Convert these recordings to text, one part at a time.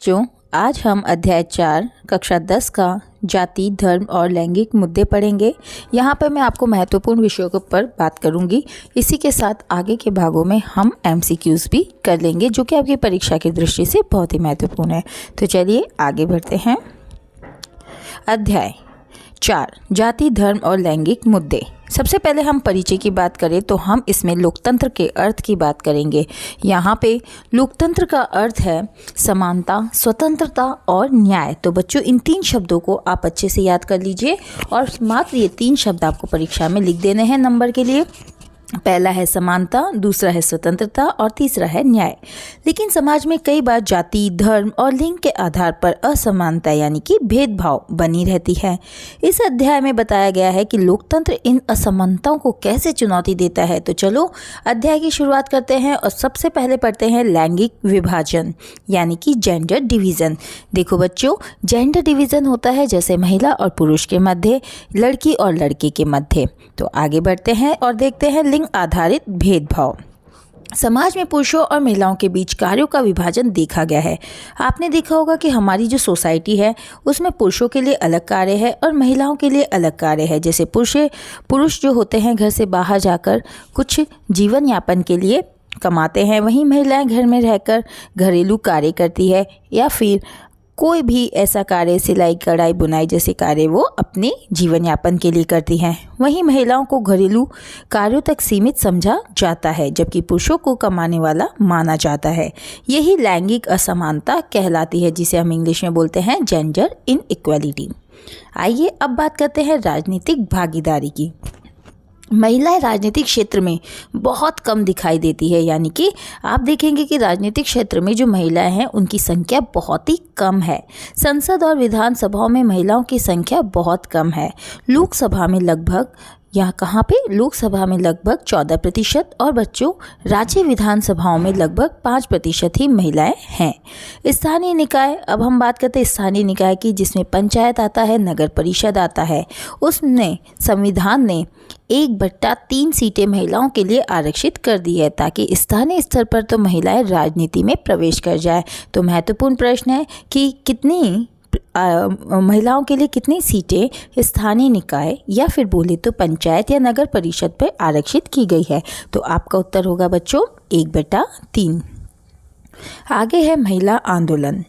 बच्चों, आज हम अध्याय 4 कक्षा 10 का जाति, धर्म और लैंगिक मुद्दे पढ़ेंगे। यहाँ पर मैं आपको महत्वपूर्ण विषयों के ऊपर बात करूँगी। इसी के साथ आगे के भागों में हम MCQs भी कर लेंगे, जो कि आपकी परीक्षा की दृष्टि से बहुत ही महत्वपूर्ण है। तो चलिए आगे बढ़ते हैं। अध्याय 4 जाति, धर्म और लैंगिक मुद्दे। सबसे पहले हम परिचय की बात करें तो हम इसमें लोकतंत्र के अर्थ की बात करेंगे। यहाँ पे लोकतंत्र का अर्थ है समानता, स्वतंत्रता और न्याय। तो बच्चों, इन 3 शब्दों को आप अच्छे से याद कर लीजिए और मात्र ये 3 शब्द आपको परीक्षा में लिख देने हैं नंबर के लिए। पहला है समानता, दूसरा है स्वतंत्रता और तीसरा है न्याय। लेकिन समाज में कई बार जाति, धर्म और लिंग के आधार पर असमानता यानी कि भेदभाव बनी रहती है। इस अध्याय में बताया गया है कि लोकतंत्र इन असमानताओं को कैसे चुनौती देता है। तो चलो अध्याय की शुरुआत करते हैं और सबसे पहले पढ़ते हैं लैंगिक विभाजन यानी कि जेंडर डिवीज़न। देखो बच्चों, जेंडर डिवीज़न होता है जैसे महिला और पुरुष के मध्य, लड़की और लड़के के मध्य। तो आगे बढ़ते हैं और देखते हैं लिंग आधारित भेदभाव। समाज में पुरुषों और महिलाओं के बीच कार्यों का विभाजन देखा गया है। आपने देखा होगा कि हमारी जो सोसाइटी है उसमें पुरुषों के लिए अलग कार्य है और महिलाओं के लिए अलग कार्य है। जैसे पुरुष जो होते हैं घर से बाहर जाकर कुछ जीवन यापन के लिए कमाते हैं, वहीं महिलाएं घर में रहकर घरेलू कार्य करती है या फिर कोई भी ऐसा कार्य, सिलाई, कढ़ाई, बुनाई जैसे कार्य वो अपने जीवन यापन के लिए करती हैं। वहीं महिलाओं को घरेलू कार्यों तक सीमित समझा जाता है, जबकि पुरुषों को कमाने वाला माना जाता है। यही लैंगिक असमानता कहलाती है, जिसे हम इंग्लिश में बोलते हैं जेंडर इनइक्वालिटी। आइए अब बात करते हैं राजनीतिक भागीदारी की। महिलाएं राजनीतिक क्षेत्र में बहुत कम दिखाई देती है, यानी कि आप देखेंगे कि राजनीतिक क्षेत्र में जो महिलाएं हैं उनकी संख्या बहुत ही कम है। संसद और विधानसभाओं में महिलाओं की संख्या बहुत कम है। लोकसभा में लगभग 14% और बच्चों राज्य विधानसभाओं में लगभग 5% ही महिलाएं हैं। स्थानीय निकाय, अब हम बात करते हैं स्थानीय निकाय की, जिसमें पंचायत आता है, नगर परिषद आता है। उसने संविधान ने 1/3 सीटें महिलाओं के लिए आरक्षित कर दी है, ताकि स्थानीय स्तर पर तो महिलाएं राजनीति में प्रवेश कर जाए। तो महत्वपूर्ण प्रश्न है कि कितनी महिलाओं के लिए कितनी सीटें स्थानीय निकाय या फिर बोले तो पंचायत या नगर परिषद पर आरक्षित की गई है। तो आपका उत्तर होगा बच्चों 1/3। आगे है महिला आंदोलन।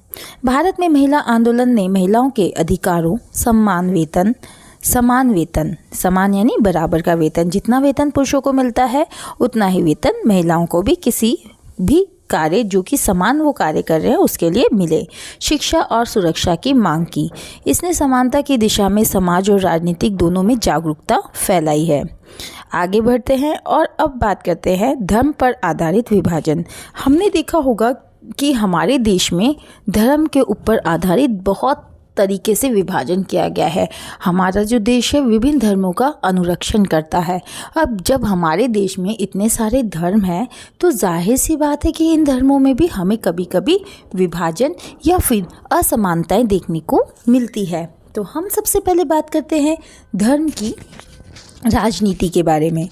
भारत में महिला आंदोलन ने महिलाओं के अधिकारों, समान वेतन यानी बराबर का वेतन, जितना वेतन पुरुषों को मिलता है उतना ही वेतन महिलाओं को भी किसी भी कार्य जो कि समान वो कार्य कर रहे हैं उसके लिए मिले। शिक्षा और सुरक्षा की मांग की। इसने समानता की दिशा में समाज और राजनीतिक दोनों में जागरूकता फैलाई है। आगे बढ़ते हैं और अब बात करते हैं धर्म पर आधारित विभाजन। हमने देखा होगा कि हमारे देश में धर्म के ऊपर आधारित बहुत तरीके से विभाजन किया गया है। हमारा जो देश है विभिन्न धर्मों का अनुरक्षण करता है। अब जब हमारे देश में इतने सारे धर्म हैं तो जाहिर सी बात है कि इन धर्मों में भी हमें कभी कभी विभाजन या फिर असमानताएं देखने को मिलती है। तो हम सबसे पहले बात करते हैं धर्म की राजनीति के बारे में।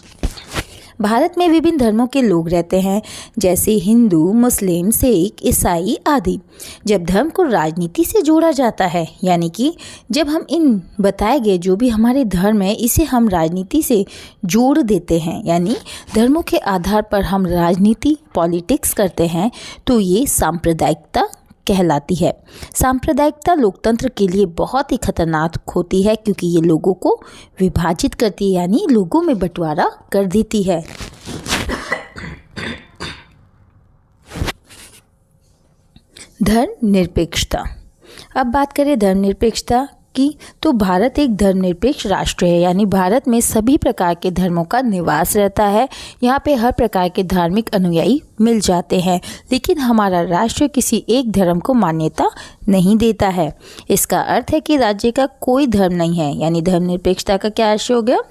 भारत में विभिन्न धर्मों के लोग रहते हैं, जैसे हिंदू, मुस्लिम, सिख, ईसाई आदि। जब धर्म को राजनीति से जोड़ा जाता है, यानी कि जब हम इन बताए गए जो भी हमारे धर्म है इसे हम राजनीति से जोड़ देते हैं, यानी धर्मों के आधार पर हम राजनीति पॉलिटिक्स करते हैं, तो ये सांप्रदायिकता कहलाती है। सांप्रदायिकता लोकतंत्र के लिए बहुत ही खतरनाक होती है, क्योंकि ये लोगों को विभाजित करती है, यानी लोगों में बंटवारा कर देती है। धर्मनिरपेक्षता। अब बात करें धर्मनिरपेक्षता की, तो भारत एक धर्मनिरपेक्ष राष्ट्र है, यानी भारत में सभी प्रकार के धर्मों का निवास रहता है। यहाँ पे हर प्रकार के धार्मिक अनुयायी मिल जाते हैं, लेकिन हमारा राष्ट्र किसी एक धर्म को मान्यता नहीं देता है। इसका अर्थ है कि राज्य का कोई धर्म नहीं है, यानी धर्मनिरपेक्षता का क्या अर्थ हो गया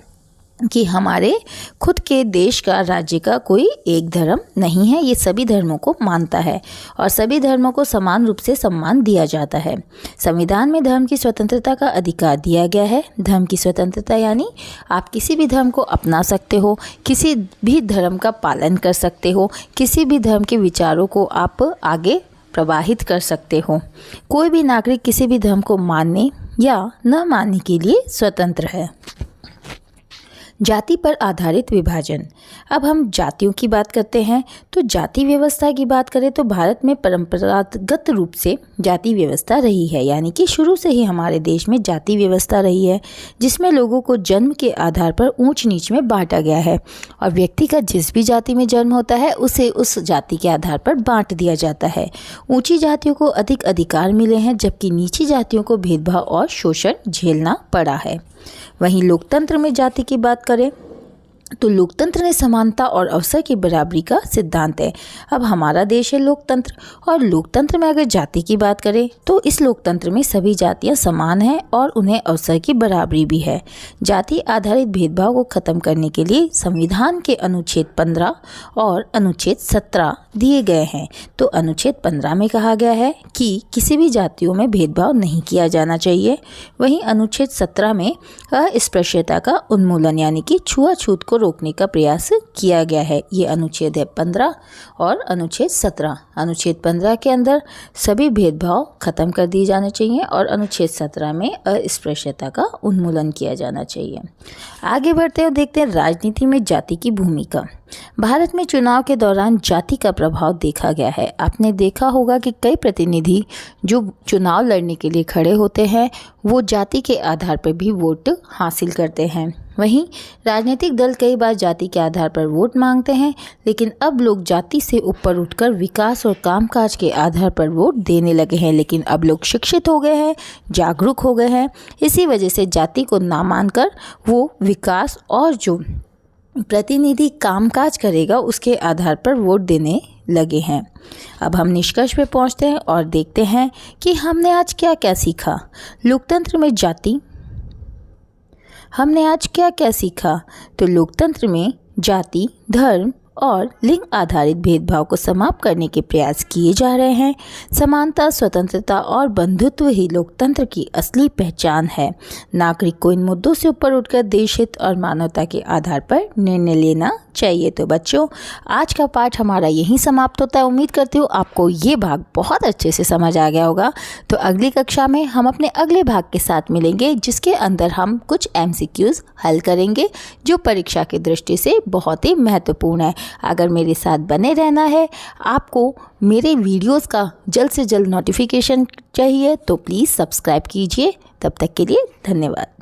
कि हमारे खुद के देश का, राज्य का कोई एक धर्म नहीं है, ये सभी धर्मों को मानता है और सभी धर्मों को समान रूप से सम्मान दिया जाता है। संविधान में धर्म की स्वतंत्रता का अधिकार दिया गया है। धर्म की स्वतंत्रता यानी आप किसी भी धर्म को अपना सकते हो, किसी भी धर्म का पालन कर सकते हो, किसी भी धर्म के विचारों को आप आगे प्रवाहित कर सकते हो। कोई भी नागरिक किसी भी धर्म को मानने या न मानने के लिए स्वतंत्र है। जाति पर आधारित विभाजन। अब हम जातियों की बात करते हैं। तो जाति व्यवस्था की बात करें तो भारत में परंपरागत रूप से जाति व्यवस्था रही है, यानी कि शुरू से ही हमारे देश में जाति व्यवस्था रही है, जिसमें लोगों को जन्म के आधार पर ऊंच नीच में बांटा गया है और व्यक्ति का जिस भी जाति में जन्म होता है उसे उस जाति के आधार पर बांट दिया जाता है। ऊंची जातियों को अधिक अधिकार मिले हैं, जबकि नीची जातियों को भेदभाव और शोषण झेलना पड़ा है। वहीं लोकतंत्र में जाति की बात करें तो लोकतंत्र में समानता और अवसर की बराबरी का सिद्धांत है। अब हमारा देश है लोकतंत्र, और लोकतंत्र में अगर जाति की बात करें तो इस लोकतंत्र में सभी जातियां समान हैं और उन्हें अवसर की बराबरी भी है। जाति आधारित भेदभाव को खत्म करने के लिए संविधान के अनुच्छेद 15 और अनुच्छेद 17 दिए गए हैं। तो अनुच्छेद 15 में कहा गया है कि किसी भी जातियों में भेदभाव नहीं किया जाना चाहिए। वहीं अनुच्छेद 17 में अस्पृश्यता का उन्मूलन यानी कि छुआछूत को रोकने का प्रयास किया गया है। ये अनुच्छेद है 15 और अनुच्छेद 17। अनुच्छेद 15 के अंदर सभी भेदभाव खत्म कर दिए जाने चाहिए और अनुच्छेद 17 में अस्पृश्यता का उन्मूलन किया जाना चाहिए। आगे बढ़ते हैं, देखते हैं राजनीति में जाति की भूमिका। भारत में चुनाव के दौरान जाति का प्रभाव देखा गया है। आपने देखा होगा कि कई प्रतिनिधि जो चुनाव लड़ने के लिए खड़े होते हैं वो जाति के आधार पर भी वोट हासिल करते हैं। वहीं राजनीतिक दल कई बार जाति के आधार पर वोट मांगते हैं, लेकिन अब लोग जाति से ऊपर उठकर विकास और कामकाज के आधार पर वोट देने लगे हैं। लेकिन अब लोग शिक्षित हो गए हैं, जागरूक हो गए हैं, इसी वजह से जाति को ना मानकर वो विकास और जो प्रतिनिधि कामकाज करेगा उसके आधार पर वोट देने लगे हैं। अब हम निष्कर्ष पे पहुंचते हैं और देखते हैं कि हमने आज क्या क्या सीखा। लोकतंत्र में जाति हमने आज क्या क्या सीखा। तो लोकतंत्र में जाति, धर्म और लिंग आधारित भेदभाव को समाप्त करने के प्रयास किए जा रहे हैं। समानता, स्वतंत्रता और बंधुत्व ही लोकतंत्र की असली पहचान है। नागरिक को इन मुद्दों से ऊपर उठकर देश हित और मानवता के आधार पर निर्णय लेना चाहिए। तो बच्चों, आज का पाठ हमारा यहीं समाप्त होता है। उम्मीद करती हूँ आपको ये भाग बहुत अच्छे से समझ आ गया होगा। तो अगली कक्षा में हम अपने अगले भाग के साथ मिलेंगे, जिसके अंदर हम कुछ MCQs हल करेंगे जो परीक्षा की दृष्टि से बहुत ही महत्वपूर्ण है। अगर मेरे साथ बने रहना है, आपको मेरे वीडियोस का जल्द से जल्द नोटिफिकेशन चाहिए, तो प्लीज़ सब्सक्राइब कीजिए। तब तक के लिए धन्यवाद।